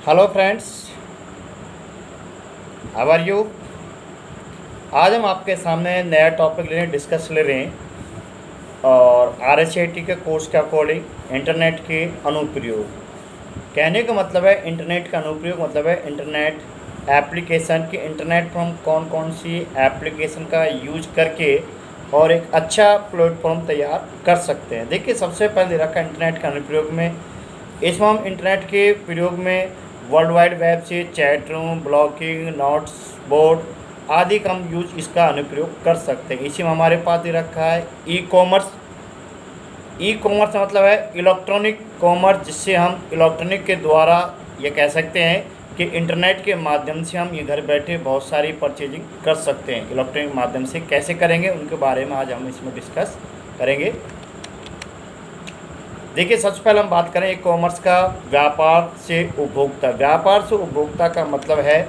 Hello friends, how are you. आज हम आपके सामने नया टॉपिक लेने डिस्कस ले रहे हैं और आरएसआईटी के कोर्स के अकॉर्डिंग इंटरनेट के अनुप्रयोग। कहने का मतलब है इंटरनेट का अनुप्रयोग मतलब है इंटरनेट एप्लीकेशन की। इंटरनेट पर हम कौन कौन सी एप्लीकेशन का यूज करके और एक अच्छा प्लेटफॉर्म तैयार कर सकते हैं। देखिए, सबसे पहले रखा इंटरनेट का अनुप्रयोग में। इसमें हम इंटरनेट के प्रयोग में वर्ल्ड वाइड वेब से chat room, blogging, notes board आदि का हम यूज इसका अनुप्रयोग कर सकते हैं। इसी में हमारे पास दे रखा है ई कॉमर्स। ई कॉमर्स मतलब है इलेक्ट्रॉनिक कॉमर्स, जिससे हम इलेक्ट्रॉनिक के द्वारा ये कह सकते हैं कि इंटरनेट के माध्यम से हम ये घर बैठे बहुत सारी परचेजिंग कर सकते हैं। इलेक्ट्रॉनिक माध्यम से कैसे करेंगे उनके बारे में आज हम इसमें डिस्कस करेंगे। देखिए, सबसे पहले हम बात करें ई कॉमर्स का। व्यापार से उपभोक्ता। व्यापार से उपभोक्ता का मतलब है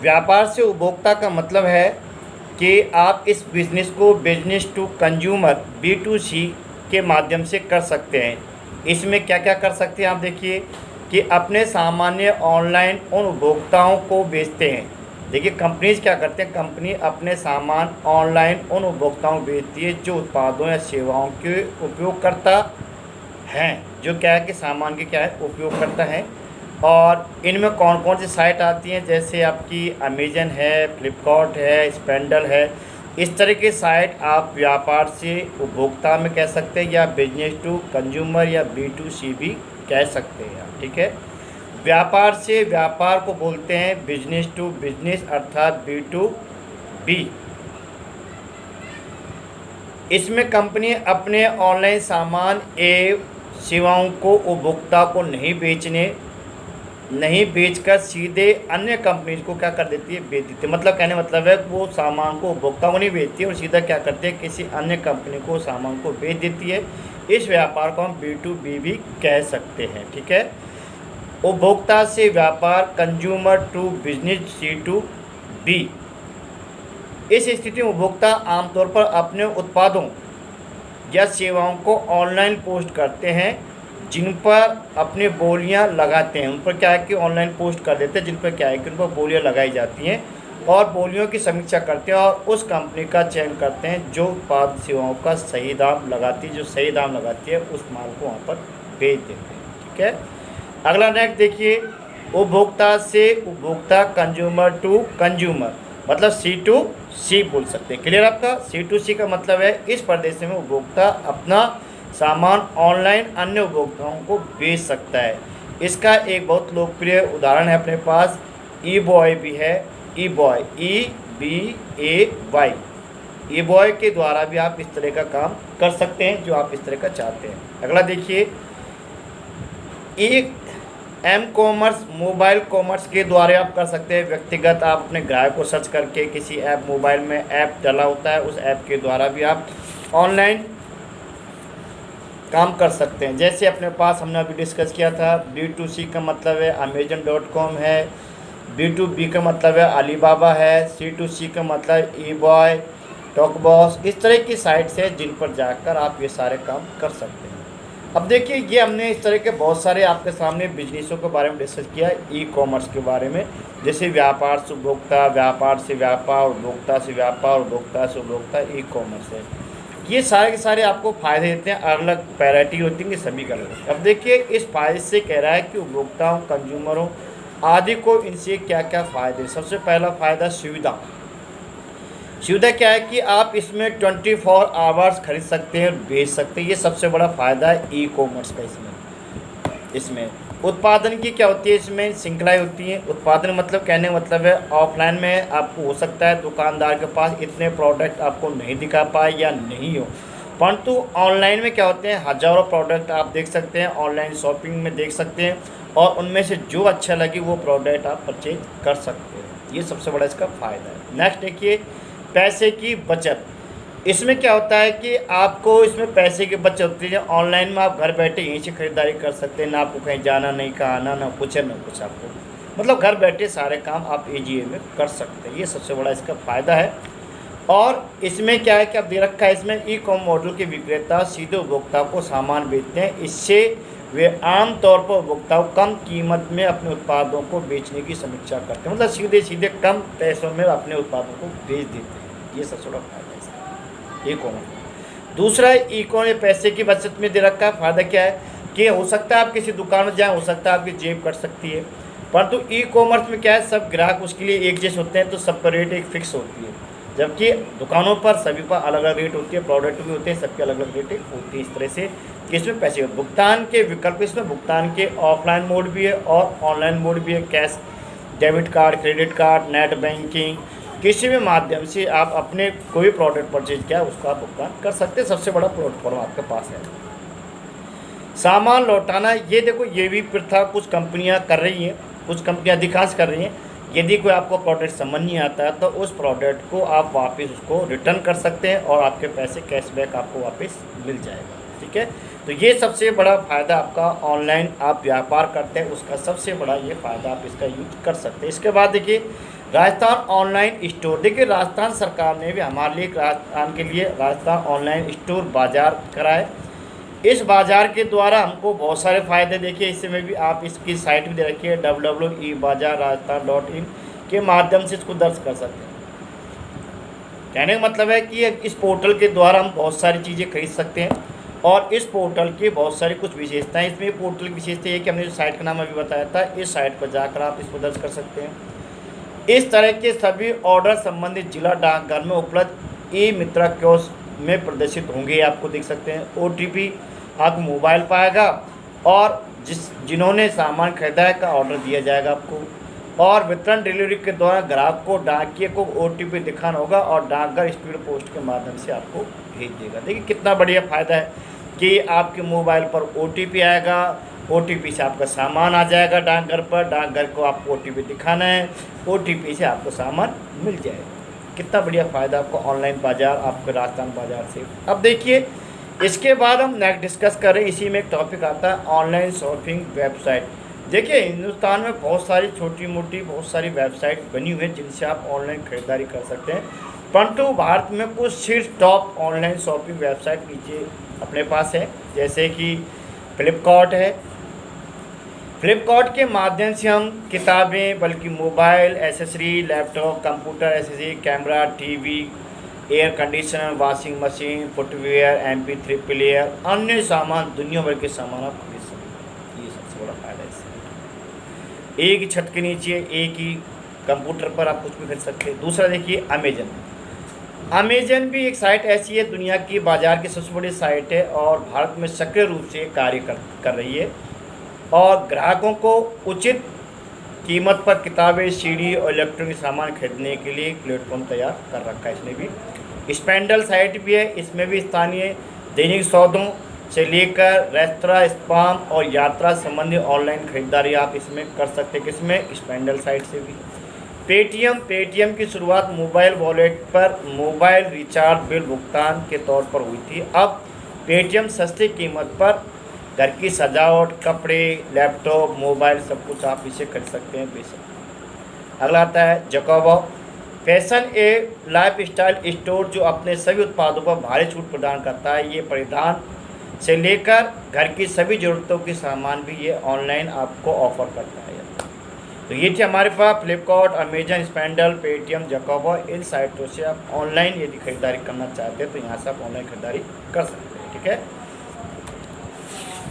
व्यापार से उपभोक्ता का मतलब है कि आप इस बिज़नेस को बिजनेस टू कंज्यूमर B2C के माध्यम से कर सकते हैं। इसमें क्या क्या कर सकते हैं आप देखिए कि अपने सामान्य ऑनलाइन उन उपभोक्ताओं को बेचते हैं। देखिए, कंपनीज क्या करते हैं, कंपनी अपने सामान ऑनलाइन उन उपभोक्ताओं को बेचती है जो उत्पादों या सेवाओं के उपयोग करता हैं, जो क्या है कि सामान के क्या है उपयोग करता है। और इनमें कौन कौन सी साइट आती हैं, जैसे आपकी अमेजन है, फ्लिपकार्ट है, स्पेंडल है। इस तरह की साइट आप व्यापार से उपभोक्ता में कह सकते हैं या बिजनेस टू कंज्यूमर या B2C भी कह सकते हैं आप, ठीक है। व्यापार से व्यापार को बोलते हैं बिजनेस टू बिजनेस अर्थात B2B। इसमें कंपनी अपने ऑनलाइन सामान एवं सेवाओं को उपभोक्ता को नहीं बेचकर सीधे अन्य कंपनीज को क्या कर देती है, बेच देती है। मतलब कहने मतलब है वो सामान को उपभोक्ता को नहीं बेचती है और सीधा क्या करती है, किसी अन्य कंपनी को सामान को बेच देती है। इस व्यापार को हम B2B भी कह सकते हैं, ठीक है। उपभोक्ता से व्यापार कंज्यूमर टू बिजनेस C2B। इस स्थिति में उपभोक्ता आमतौर पर अपने उत्पादों या सेवाओं को ऑनलाइन पोस्ट करते हैं, जिन पर अपनी बोलियां लगाते हैं। उन पर क्या है कि ऑनलाइन पोस्ट कर देते हैं जिन पर क्या है कि उन पर बोलियां लगाई जाती हैं और बोलियों की समीक्षा करते हैं और उस कंपनी का चयन करते हैं जो उत्पाद सेवाओं का सही दाम लगाती है, जो सही दाम लगाती है उस माल को वहाँ पर बेच देते हैं, ठीक है। अगला नेक्स्ट देखिए, उपभोक्ता से उपभोक्ता कंज्यूमर टू कंज्यूमर मतलब C2C बोल सकते हैं। क्लियर आपका। C2C का मतलब है इस प्रदेश में उपभोक्ता अपना सामान ऑनलाइन अन्य उपभोक्ताओं को बेच सकता है। इसका एक बहुत लोकप्रिय उदाहरण है अपने पास ई बॉय भी है। ई बॉय EBAY ई बॉय के द्वारा भी आप इस तरह का काम कर सकते हैं जो आप इस तरह का चाहते हैं। अगला देखिए, एम कॉमर्स मोबाइल कॉमर्स के द्वारा आप कर सकते हैं। व्यक्तिगत आप अपने ग्राहक को सर्च करके किसी ऐप, मोबाइल में ऐप डला होता है, उस ऐप के द्वारा भी आप ऑनलाइन काम कर सकते हैं। जैसे अपने पास हमने अभी डिस्कस किया था, B2C का मतलब है Amazon.com है, B2B का मतलब है अलीबाबा है, C2C का मतलब ई बॉय, टॉकबॉस। इस तरह की साइट्स है जिन पर जाकर आप ये सारे काम कर सकते हैं। अब देखिए, ये हमने इस तरह के बहुत सारे आपके सामने बिजनेसों के बारे में डिस्कस किया ई कॉमर्स के बारे में, जैसे व्यापार से उपभोक्ता, व्यापार से व्यापार, उपभोक्ता से व्यापार, उपभोक्ता से उपभोक्ता, ई कॉमर्स है। ये सारे के सारे आपको फ़ायदे देते हैं, अलग अलग वैरायटी होती है सभी का अलग। अब देखिए, इस फायदे से कह रहा है कि उपभोक्ताओं, कंज्यूमरों आदि को इनसे क्या क्या फ़ायदे। सबसे पहला फ़ायदा सुविधा। सुविधा क्या है कि आप इसमें 24 आवर्स खरीद सकते हैं और बेच सकते हैं। ये सबसे बड़ा फ़ायदा है ई कॉमर्स का। इसमें उत्पादन की क्या होती है, इसमें श्रृंखलाएँ होती हैं। उत्पादन मतलब कहने मतलब है ऑफलाइन में आपको हो सकता है दुकानदार के पास इतने प्रोडक्ट आपको नहीं दिखा पाए या नहीं हो, परंतु ऑनलाइन में क्या होते हैं, हज़ारों प्रोडक्ट आप देख सकते हैं, ऑनलाइन शॉपिंग में देख सकते हैं और उनमें से जो अच्छा लगे वो प्रोडक्ट आप परचेज कर सकते हैं। ये सबसे बड़ा इसका फ़ायदा है। नेक्स्ट देखिए, पैसे की बचत। इसमें क्या होता है कि आपको इसमें पैसे की बचत होती है। ऑनलाइन में आप घर बैठे यहीं से खरीदारी कर सकते हैं, ना आपको कहीं जाना, नहीं कहाँ आना, ना कुछ है ना कुछ आपको, मतलब घर बैठे सारे काम आप ईजी में कर सकते हैं। ये सबसे बड़ा इसका फ़ायदा है। और इसमें क्या है कि अब दे रखा है, इसमें ई कॉम मॉडल के विक्रेता सीधे उपभोक्ता को सामान बेचते हैं। इससे वे आमतौर पर उपभोक्ताओं कम कीमत में अपने उत्पादों को बेचने की समीक्षा करते हैं, मतलब सीधे सीधे कम पैसों में अपने उत्पादों को बेच देते हैं। ये सबसे बड़ा फायदा है इसका ई कॉमर्स। दूसरा ई कॉमर्स पैसे की बचत में दे रखा है। फ़ायदा क्या है कि हो सकता है आप किसी दुकान में जाएँ, हो सकता है आपकी जेब कट सकती है, परंतु ई कॉमर्स में क्या है, सब ग्राहक उसके लिए एक जैसे होते हैं, तो सबका रेट एक फिक्स होती है। जबकि दुकानों पर सभी पर अलग अलग रेट होती है, प्रोडक्ट भी होते हैं, सबके अलग अलग रेट होती है। इस तरह से कि इसमें पैसे भुगतान के विकल्प, इसमें भुगतान के ऑफलाइन मोड भी है और ऑनलाइन मोड भी है। Cash, debit card, credit card, net banking, किसी भी माध्यम से आप अपने कोई प्रोडक्ट परचेज किया उसका आप भुगतान कर सकते हैं। सबसे बड़ा प्लेटफॉर्म आपके पास है। सामान लौटाना, ये देखो ये भी प्रथा कुछ कंपनियां कर रही हैं, कुछ कंपनियां अधिकांश कर रही हैं। यदि कोई आपको प्रोडक्ट समझ नहीं आता है तो उस प्रोडक्ट को आप वापस उसको रिटर्न कर सकते हैं और आपके पैसे कैशबैक आपको वापस मिल जाएगा। ठीक है, तो ये सबसे बड़ा फ़ायदा आपका ऑनलाइन आप व्यापार करते हैं उसका सबसे बड़ा ये फ़ायदा आप इसका यूज कर सकते हैं। इसके बाद देखिए राजस्थान ऑनलाइन स्टोर। देखिए राजस्थान सरकार ने भी हमारे लिए राजस्थान के लिए राजस्थान ऑनलाइन स्टोर बाज़ार कराए। इस बाज़ार के द्वारा हमको बहुत सारे फ़ायदे, देखिए इसमें भी आप इसकी साइट भी दे रखी है www.ebazaarrajasthan.in के माध्यम से इसको दर्ज कर सकते हैं। कहने का मतलब है कि इस पोर्टल के द्वारा हम बहुत सारी चीज़ें खरीद सकते हैं और इस पोर्टल की बहुत सारी कुछ विशेषताएं। इसमें पोर्टल की विशेषता ये कि हमने जो साइट का नाम अभी बताया था, इस साइट पर जाकर आप इसको दर्ज कर सकते हैं। इस तरह के सभी ऑर्डर संबंधित जिला डाकघर में उपलब्ध ई मित्रा कियोस्क में प्रदर्शित होंगे, आपको देख सकते हैं। OTP आपको मोबाइल पाएगा और जिन्होंने सामान खरीदा है का ऑर्डर दिया जाएगा आपको। और वितरण डिलीवरी के दौरान ग्राहक को डाकिए को OTP दिखाना होगा और डाकघर स्पीड पोस्ट के माध्यम से आपको भेज देगा। देखिए कितना बढ़िया फ़ायदा है कि आपके मोबाइल पर OTP आएगा, OTP से आपका सामान आ जाएगा डाकघर पर, डाकघर को आपको OTP दिखाना है, OTP से आपको सामान मिल जाएगा। कितना बढ़िया फ़ायदा आपको ऑनलाइन बाज़ार, आपके राजस्थान बाज़ार से। अब देखिए इसके बाद हम नेक्स्ट डिस्कस करें, इसी में एक टॉपिक आता है ऑनलाइन शॉपिंग वेबसाइट। देखिए हिंदुस्तान में बहुत सारी छोटी मोटी बहुत सारी वेबसाइट बनी हुई है जिनसे आप ऑनलाइन खरीदारी कर सकते हैं, परंतु भारत में कुछ शीर्ष टॉप ऑनलाइन शॉपिंग वेबसाइट नीचे अपने पास है। जैसे कि फ्लिपकार्ट है। फ्लिपकार्ट के माध्यम से हम किताबें, बल्कि mobile accessory, laptop, computer accessory, camera, TV, air conditioner, washing machine, footwear, MP3 player, अन्य सामान, दुनिया भर के सामान आप खरीद सकते हैं। ये सबसे बड़ा फायदा है इससे। एक ही छत के नीचे एक ही कंप्यूटर पर आप कुछ भी खरीद सकते हैं। दूसरा देखिए अमेजन भी एक साइट ऐसी है, दुनिया की बाज़ार की सबसे बड़ी साइट है और भारत में सक्रिय रूप से कार्य कर रही है और ग्राहकों को उचित कीमत पर किताबें, CD और इलेक्ट्रॉनिक सामान खरीदने के लिए एक प्लेटफॉर्म तैयार कर रखा है इसने भी। स्पेंडल साइट भी है, इसमें भी स्थानीय दैनिक सौदों से लेकर रेस्तरां, स्पाम और यात्रा संबंधी ऑनलाइन खरीदारी आप इसमें कर सकते हैं। किसमें? स्पेंडल साइट से भी। पेटीएम की शुरुआत मोबाइल वॉलेट पर मोबाइल रिचार्ज बिल भुगतान के तौर पर हुई थी। अब पेटीएम सस्ती कीमत पर घर की सजावट, कपड़े, लैपटॉप, मोबाइल सब कुछ आप इसे खरीद सकते हैं, बेच सकते हैं। अगला आता है जैकोबो। फैशन ए लाइफस्टाइल स्टोर जो अपने सभी उत्पादों पर भारी छूट प्रदान करता है। ये परिधान से लेकर घर की सभी ज़रूरतों के सामान भी ये ऑनलाइन आपको ऑफर करता है। तो ये थी हमारे पास फ्लिपकार्ट, अमेजन, स्पेंडल, पेटीएम, जैकोबो। इन साइटों से आप ऑनलाइन यदि खरीदारी करना चाहते हैं तो यहाँ से आप ऑनलाइन खरीदारी कर सकते हैं। ठीक है,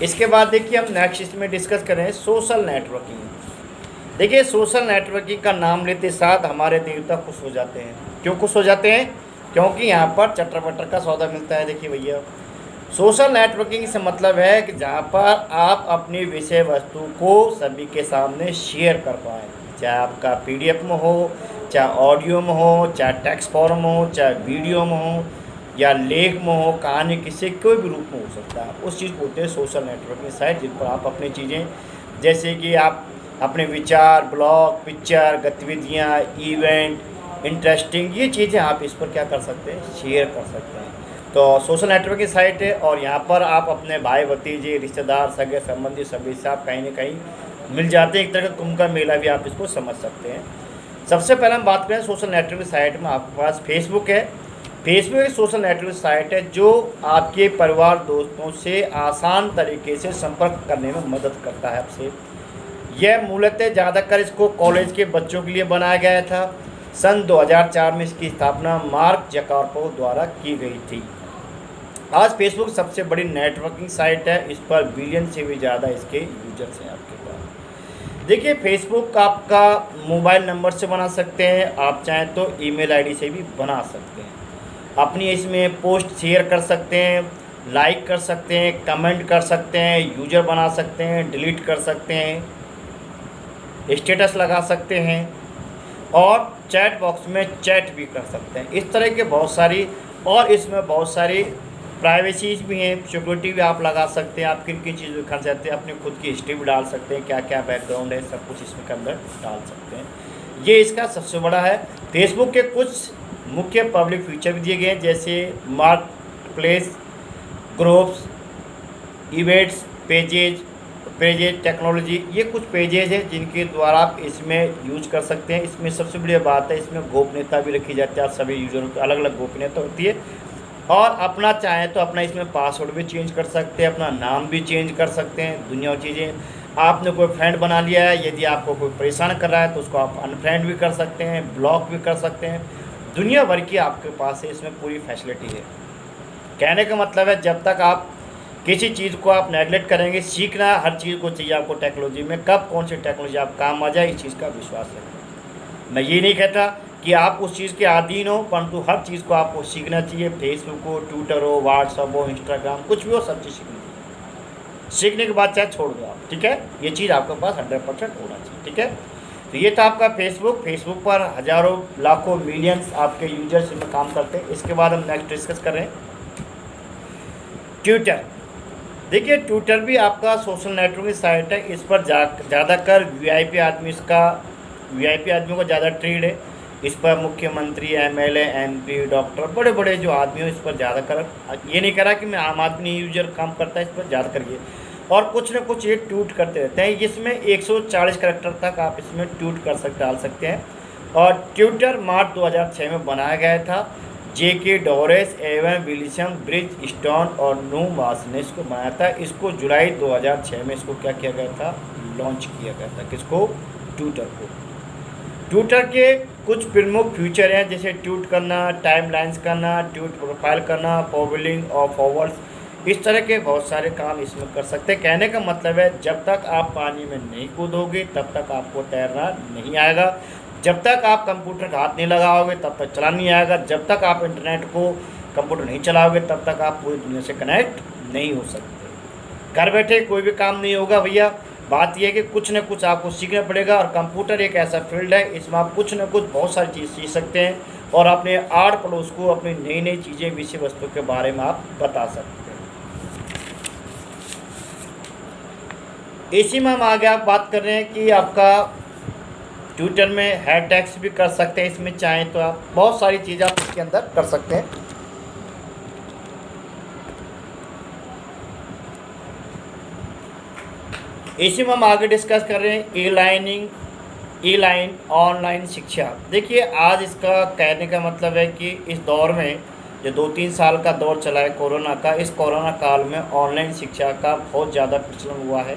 इसके बाद देखिए हम नेक्स्ट इसमें डिस्कस करें सोशल नेटवर्किंग। देखिए सोशल नेटवर्किंग का नाम लेते साथ हमारे देवता खुश हो जाते हैं। क्यों खुश हो जाते हैं? क्योंकि यहाँ पर चटर पटर का सौदा मिलता है। देखिए भैया, सोशल नेटवर्किंग से मतलब है कि जहाँ पर आप अपनी विषय वस्तु को सभी के सामने शेयर कर पाएँ, चाहे आपका PDF में हो, चाहे ऑडियो में हो, चाहे टेक्स्ट फॉर्म हो, चाहे वीडियो में हो या लेख में हो, कहानी किसी कोई भी रूप में हो सकता है। उस चीज़ को होते हैं सोशल नेटवर्किंग साइट, जिन पर आप अपनी चीज़ें जैसे कि आप अपने विचार, ब्लॉग, पिक्चर, गतिविधियाँ, इवेंट इंटरेस्टिंग, ये चीज़ें आप इस पर क्या कर सकते हैं, शेयर कर सकते हैं। तो सोशल नेटवर्किंग साइट है और यहाँ पर आप अपने भाई भतीजे रिश्तेदार सगे संबंधी सभी से आप कहीं ना कहीं मिल जाते हैं, एक तरह का कुंभ का मेला भी आप इसको समझ सकते हैं। सबसे पहले हम बात करें सोशल नेटवर्किंग साइट में, आपके पास फेसबुक है। फेसबुक एक सोशल नेटवर्किंग साइट है जो आपके परिवार दोस्तों से आसान तरीके से संपर्क करने में मदद करता है आपसे। यह मूलतः ज़्यादातर इसको कॉलेज के बच्चों के लिए बनाया गया था। सन 2004 में इसकी स्थापना मार्क जकार्बर्ग द्वारा की गई थी। आज फेसबुक सबसे बड़ी नेटवर्किंग साइट है, इस पर बिलियन से भी ज़्यादा इसके यूजर्स हैं आपके पास। देखिए, फेसबुक आपका मोबाइल नंबर से बना सकते हैं, आप चाहें तो ईमेल आईडी से भी बना सकते हैं। अपनी इसमें पोस्ट शेयर कर सकते हैं, लाइक कर सकते हैं, कमेंट कर सकते हैं, यूजर बना सकते हैं, डिलीट कर सकते हैं, स्टेटस लगा सकते हैं और चैट बॉक्स में चैट भी कर सकते हैं। इस तरह के बहुत सारी, और इसमें बहुत सारी प्राइवेसीज भी हैं, सिक्योरिटी भी आप लगा सकते हैं। आप किन किन चीज़ दिखा सकते हैं, अपनी खुद की हिस्ट्री भी डाल सकते हैं, क्या क्या बैकग्राउंड है, सब कुछ इसमें के अंदर डाल सकते हैं। ये इसका सबसे बड़ा है। फेसबुक के कुछ मुख्य पब्लिक फीचर भी दिए गए हैं, जैसे market place, groups, events, pages technology. ये कुछ पेजेज हैं जिनके द्वारा आप इसमें यूज कर सकते हैं। इसमें सबसे बड़ी बात है, इसमें गोपनीयता भी रखी जाती है। आप सभी यूजरों की अलग अलग गोपनीयता होती है और अपना चाहे तो अपना इसमें पासवर्ड भी चेंज कर सकते हैं, अपना नाम भी चेंज कर सकते हैं। दुनिया चीज़ें, आपने कोई फ्रेंड बना लिया है, यदि आपको कोई परेशान कर रहा है तो उसको आप अनफ्रेंड भी कर सकते हैं, ब्लॉक भी कर सकते हैं। दुनिया भर की आपके पास है, इसमें पूरी फैसिलिटी है। कहने का मतलब है, जब तक आप किसी चीज़ को आप नेगलेक्ट करेंगे, सीखना हर चीज़ को चाहिए आपको टेक्नोलॉजी में, कब कौन सी टेक्नोलॉजी आप काम आ जाए, इस चीज़ का विश्वास रखें। मैं ये नहीं कहता कि आप उस चीज़ के अधीन हो, परंतु हर चीज़ को आपको सीखना चाहिए। फेसबुक हो, ट्विटर हो, व्हाट्सअप हो, इंस्टाग्राम, कुछ भी हो, सब चीज़ सीखनी चाहिए। सीखने के बाद चाहे छोड़ दो आप, ठीक है। ये चीज़ आपके पास 100% होना चाहिए, ठीक है। तो ये था आपका फेसबुक पर हज़ारों लाखों मिलियंस आपके यूजर्स इसमें काम करते हैं। इसके बाद हम नेक्स्ट डिस्कस कर रहे हैं ट्विटर। देखिए, ट्विटर भी आपका सोशल नेटवर्किंग साइट है। इस पर ज़्यादातर वीआईपी आदमियों का ज़्यादा ट्रेड है। इस पर मुख्यमंत्री, एमएलए, एमपी, डॉक्टर, बड़े बड़े जो आदमी हो, इस पर ज़्यादा कर, ये नहीं करा कि मैं आम आदमी यूजर काम करता है, इस पर ज़्यादा करिए और कुछ न कुछ ये ट्वीट करते रहते हैं। इसमें 140 करैक्टर तक आप इसमें ट्वीट डाल सकते हैं। और ट्विटर मार्च 2006 में बनाया गया था। जेके डोरेस, एवन विलियम, ब्रिज स्टोन और नू मास ने इसको बनाया था। इसको जुलाई 2006 में इसको क्या किया गया था, लॉन्च किया गया था। किसको, ट्विटर को। ट्विटर के कुछ प्रमुख फीचर हैं, जैसे ट्वीट करना, टाइमलाइंस करना, ट्वीट प्रोफाइल करना, फॉरवर्डिंग और फॉरवर्ड्स, इस तरह के बहुत सारे काम इसमें कर सकते हैं। कहने का मतलब है, जब तक आप पानी में नहीं कूदोगे तब तक आपको तैरना नहीं आएगा। जब तक आप कंप्यूटर का हाथ नहीं लगाओगे तब तक चलाना नहीं आएगा। जब तक आप इंटरनेट को, कंप्यूटर नहीं चलाओगे तब तक आप पूरी दुनिया से कनेक्ट नहीं हो सकते। घर बैठे कोई भी काम नहीं होगा भैया। बात यह है कि कुछ न कुछ आपको सीखना पड़ेगा और कंप्यूटर एक ऐसा फील्ड है, इसमें आप कुछ न कुछ बहुत सारी चीज़ सीख सकते हैं और अपने आड़ पड़ोस को अपनी नई नई चीज़ें, विषय वस्तु के बारे में आप बता सकते हैं। इसी में हम आगे आप बात कर रहे हैं कि आपका ट्विटर में हैश टैग्स भी कर सकते हैं। इसमें चाहें तो आप बहुत सारी चीज़ें आप इसके अंदर कर सकते हैं। इसी में हम आगे डिस्कस कर रहे हैं ई लाइन ऑनलाइन शिक्षा। देखिए, आज इसका कहने का मतलब है कि इस दौर में जो 2-3 साल का दौर चला है कोरोना का, इस कोरोना काल में ऑनलाइन शिक्षा का बहुत ज़्यादा प्रचलन हुआ है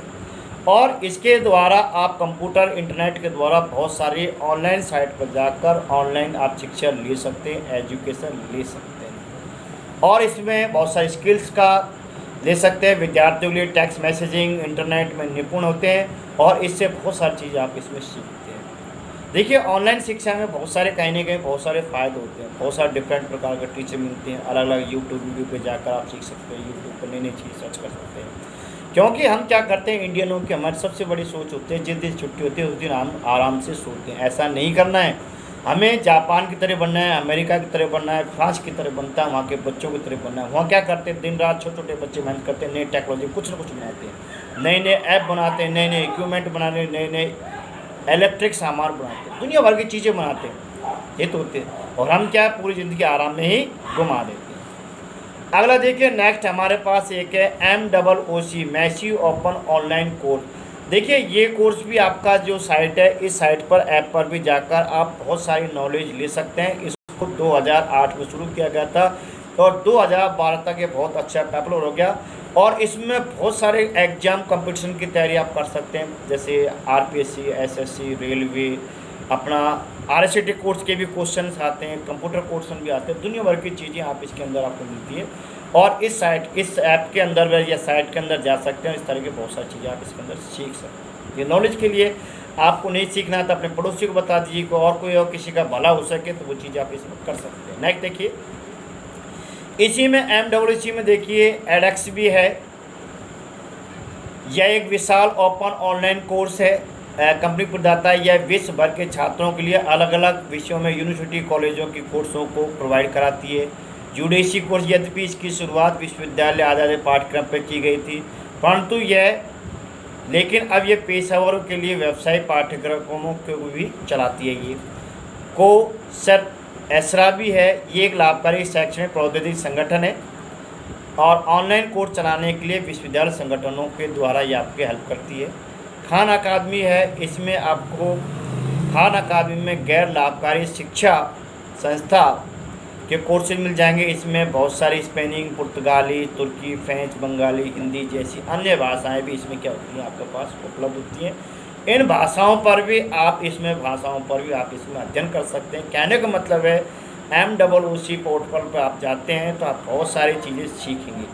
और इसके द्वारा आप कंप्यूटर, इंटरनेट के द्वारा बहुत सारी ऑनलाइन साइट पर जाकर ऑनलाइन आप शिक्षा ले सकते हैं, एजुकेशन ले सकते हैं और इसमें बहुत सारी स्किल्स का ले सकते हैं। विद्यार्थियों के लिए टेक्स्ट मैसेजिंग, इंटरनेट में निपुण होते हैं और इससे बहुत सारी चीज़ें आप इसमें सीखते हैं। देखिए, ऑनलाइन शिक्षा में बहुत सारे कहीं ना कहीं बहुत सारे फ़ायदे होते हैं। बहुत सारे डिफरेंट प्रकार के टीचर मिलते हैं, अलग अलग यूट्यूब वीडियो पे जाकर आप सीख सकते हैं, यूट्यूब पर नई नई चीज़ सर्च कर सकते हैं। क्योंकि हम क्या करते हैं, इंडियन लोगों की हमारी सबसे बड़ी सोच होती है, जिस दिन छुट्टी होती है उस दिन हम आराम से सोते हैं। ऐसा नहीं करना है, हमें जापान की तरह बनना है, अमेरिका की तरह बनना है, फ्रांस की तरह बनता है, वहाँ के बच्चों की तरह बनना है। वहाँ क्या करते हैं, दिन रात छोटे छोटे बच्चे मेहनत करते हैं, नई टेक्नोलॉजी कुछ ना कुछ बनाते हैं, नए नए ऐप बनाते हैं, नए नए इक्विपमेंट बनाने, नए नए इलेक्ट्रिक सामान बनाते हैं, दुनिया भर की चीज़ें बनाते हैं। हित होते हैं, और हम क्या पूरी ज़िंदगी आराम में ही घुमा देते हैं। अगला देखिए, नेक्स्ट हमारे पास एक है MOOC, massive open online course. देखिए ये कोर्स भी आपका जो साइट है, इस साइट पर ऐप पर भी जाकर आप बहुत सारी नॉलेज ले सकते हैं। इसको 2008 में शुरू किया गया था और 2012 तक ये बहुत अच्छा पॉपुलर हो गया, और इसमें बहुत सारे एग्जाम कंपटीशन की तैयारी आप कर सकते हैं, जैसे RPSC, SSC, रेलवे, अपना RSAT कोर्स के भी क्वेश्चन आते हैं, कंप्यूटर क्वेश्चन भी आते हैं, दुनिया भर की चीज़ें आप इसके अंदर आपको मिलती है। और इस ऐप के अंदर या साइट के अंदर जा सकते हैं, इस तरह की बहुत सारी चीज़ें आप इसके अंदर सीख सकते हैं। ये नॉलेज के लिए आपको नहीं सीखना है तो अपने पड़ोसी को बता दीजिए, को और कोई और किसी का भला हो सके तो वो चीज़ आप इसमें कर सकते हैं। नेक्स्ट देखिए, इसी में MOOC में देखिए edX भी है। यह एक विशाल ओपन ऑनलाइन कोर्स है, कंपनी प्रदाता है। यह विश्व भर के छात्रों के लिए अलग अलग विषयों में यूनिवर्सिटी कॉलेजों की कोर्सों को प्रोवाइड कराती है। UGC कोर्स, यद्यपि इसकी शुरुआत विश्वविद्यालय आधारित पाठ्यक्रम पर की गई थी, परंतु लेकिन अब यह पेशेवरों के लिए व्यवसायिक पाठ्यक्रमों को भी चलाती है। ये एसरा भी है। ये एक लाभकारी शैक्षणिक प्रौद्योगिकी संगठन है और ऑनलाइन कोर्स चलाने के लिए विश्वविद्यालय संगठनों के द्वारा ये आपकी हेल्प करती है। खान अकादमी है, इसमें आपको खान अकादमी में गैर लाभकारी शिक्षा संस्था के कोर्सेज मिल जाएंगे। इसमें बहुत सारी स्पेनिंग, पुर्तगाली, तुर्की, फ्रेंच, बंगाली, हिंदी जैसी अन्य भाषाएं भी इसमें क्या होती हैं, आपके पास उपलब्ध होती हैं। इन भाषाओं पर भी आप इसमें अध्ययन कर सकते हैं। कहने का मतलब है MOOC पोर्टल पर आप जाते हैं तो आप बहुत सारी चीज़ें सीखेंगे।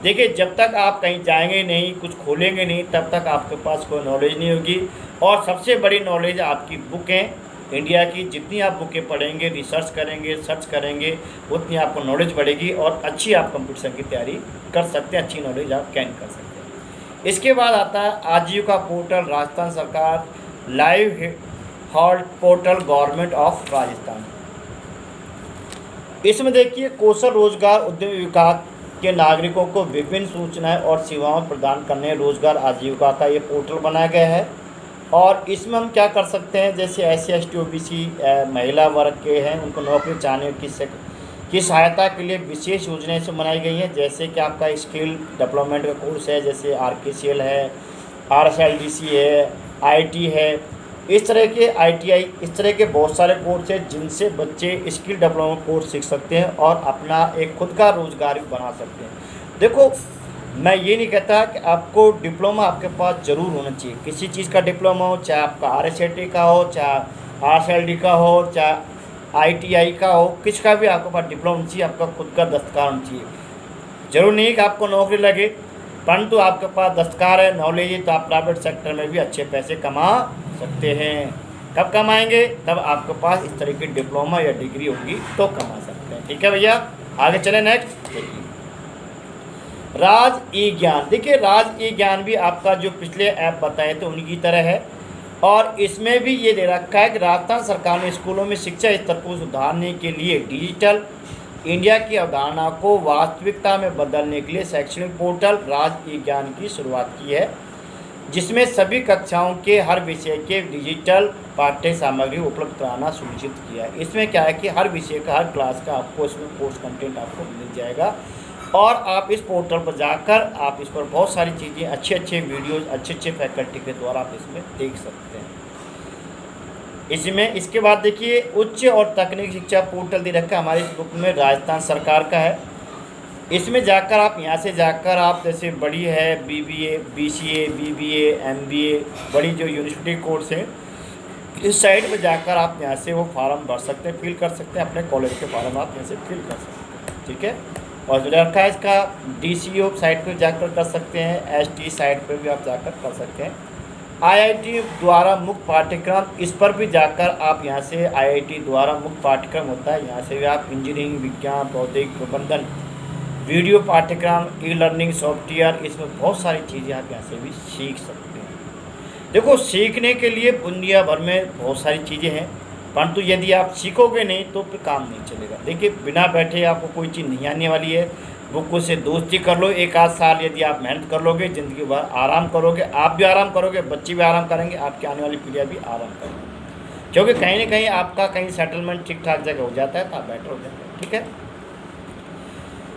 देखिए जब तक आप कहीं जाएंगे नहीं, कुछ खोलेंगे नहीं, तब तक आपके पास कोई नॉलेज नहीं होगी। और सबसे बड़ी नॉलेज आपकी बुकें, इंडिया की जितनी आप बुकें पढ़ेंगे, रिसर्च करेंगे, सर्च करेंगे, उतनी आपको नॉलेज बढ़ेगी और अच्छी आप कंपटीशन की तैयारी कर सकते हैं, अच्छी नॉलेज आप गेन कर सकते हैं। इसके बाद आता है आजीविका पोर्टल, राजस्थान सरकार, live halt portal, government of Rajasthan. इसमें देखिए कौशल रोजगार उद्यम विभाग के नागरिकों को विभिन्न सूचनाएं और सेवाएं प्रदान करने रोजगार आजीविका का ये पोर्टल बनाया गया है। और इसमें हम क्या कर सकते हैं, जैसे SC ST OBC महिला वर्ग के हैं, उनको नौकरी चाहने की सहायता के लिए विशेष योजनाएं से बनाई गई हैं। जैसे कि आपका स्किल डेवलपमेंट का कोर्स है, जैसे RKCL है, RSLDC है, IT है, इस तरह के ITI, इस तरह के बहुत सारे कोर्स हैं जिनसे बच्चे स्किल डेवलपमेंट कोर्स सीख सकते हैं और अपना एक खुद का रोजगार भी बना सकते हैं। देखो मैं ये नहीं कहता कि आपको डिप्लोमा आपके पास ज़रूर होना चाहिए, किसी चीज़ का डिप्लोमा हो, चाहे आपका RSAT का हो, चाहे RSLD का हो, चाहे ITI का हो, किसका भी आपके पास डिप्लोमा चाहिए, आपका खुद का दस्तकार होना चाहिए। जरूर नहीं कि आपको नौकरी लगे, परंतु आपके पास दस्तकार है, नॉलेज है, तो आप प्राइवेट सेक्टर में भी अच्छे पैसे कमा सकते हैं। कब कमाएंगे, तब आपके पास इस तरह की डिप्लोमा या डिग्री होगी तो कमा सकते हैं। ठीक है भैया, आगे चले। नेक्स्ट देखिए राज ई ज्ञान। देखिए राज ई ज्ञान भी आपका जो पिछले ऐप बताए थे उनकी तरह है, और इसमें भी ये दे रखा है कि राजस्थान सरकार ने स्कूलों में शिक्षा स्तर को सुधारने के लिए डिजिटल इंडिया की अवधारणा को वास्तविकता में बदलने के लिए शैक्षणिक पोर्टल राज ई ज्ञान की शुरुआत की है, जिसमें सभी कक्षाओं के हर विषय के डिजिटल पाठ्य सामग्री उपलब्ध कराना सुनिश्चित किया है। इसमें क्या है कि हर विषय का, हर क्लास का आपको इसमें कोर्स कंटेंट आपको मिल जाएगा, और आप इस पोर्टल पर जाकर आप इस पर बहुत सारी चीज़ें, अच्छे वीडियोज़, अच्छे फैकल्टी के द्वारा आप इसमें देख सकते हैं। इसमें इसके बाद देखिए उच्च और तकनीकी शिक्षा पोर्टल दे रखा है हमारे इस बुक में, राजस्थान सरकार का है। इसमें जाकर आप यहाँ से जाकर आप जैसे बड़ी है BBA, BCA, BBA, MBA, बड़ी जो यूनिवर्सिटी कोर्स है, इस साइट पर जाकर आप यहाँ से वो फॉर्म भर सकते हैं, फिल कर सकते हैं, अपने कॉलेज के फॉर्म आप यहाँ से फिल कर सकते हैं। ठीक है, और जो रखा है इसका DCO साइट पर जाकर कर सकते हैं, ST साइट पर भी आप जाकर कर सकते हैं। IIT द्वारा मुक्त पाठ्यक्रम, इस पर भी जाकर आप यहाँ से IIT द्वारा मुक्त पाठ्यक्रम होता है, यहाँ से भी आप इंजीनियरिंग, विज्ञान, प्रौद्योगिकी प्रबंधन, वीडियो पाठ्यक्रम, ई-लर्निंग सॉफ्टवेयर, इसमें बहुत सारी चीज़ें आप यहाँ से भी सीख सकते हैं। देखो सीखने के लिए दुनिया भर में बहुत सारी चीज़ें हैं, परंतु यदि आप सीखोगे नहीं तो फिर काम नहीं चलेगा। देखिए बिना बैठे आपको कोई चीज़ नहीं आने वाली है। बुक से दोस्ती कर लो, 1 आध साल यदि आप मेहनत कर लोगे, ज़िंदगी भर आराम करोगे, आप भी आराम करोगे, बच्चे भी आराम करेंगे, आपकी आने वाली पीढ़ियाँ भी आराम करेंगे। क्योंकि कहीं ना कहीं आपका कहीं सेटलमेंट ठीक ठाक जगह हो जाता है तो आप बेटर हो जाते हैं। ठीक है,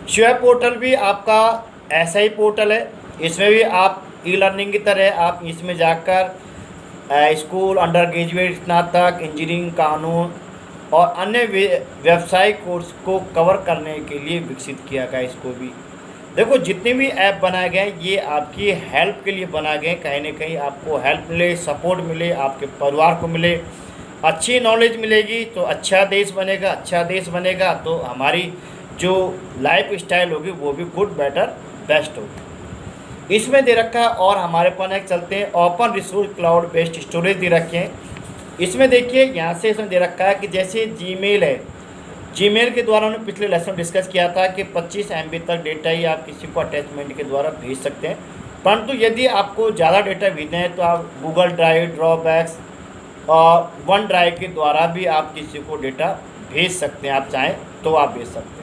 श्वेप पोर्टल भी आपका ऐसा ही पोर्टल है। इसमें भी आप ई लर्निंग की तरह आप इसमें जाकर स्कूल, अंडर ग्रेजुएट, स्नातक, इंजीनियरिंग, कानून और अन्य व्यवसायिक कोर्स को कवर करने के लिए विकसित किया गया। इसको भी देखो, जितने भी ऐप बनाए गए ये आपकी हेल्प के लिए बनाए गए, कहीं ना कहीं आपको हेल्प मिले, सपोर्ट मिले, आपके परिवार को मिले, अच्छी नॉलेज मिलेगी तो अच्छा देश बनेगा, अच्छा देश बनेगा तो हमारी जो लाइफ स्टाइल होगी वो भी गुड, बेटर, बेस्ट होगी। इसमें दे रखा है। और हमारे पास एक चलते हैं open resource cloud based storage दे रखे हैं। इसमें देखिए यहाँ से इसमें दे रखा है कि जैसे जीमेल है, जीमेल के द्वारा उन्होंने पिछले लेसन डिस्कस किया था कि 25 MB तक डेटा ही आप किसी को अटैचमेंट के द्वारा भेज सकते हैं। परंतु यदि आपको ज़्यादा डेटा भेजना है तो आप गूगल ड्राइव, ड्रॉपबैक्स और वन ड्राइव के द्वारा भी आप किसी को डेटा भेज सकते हैं, आप चाहें तो आप भेज सकते हैं।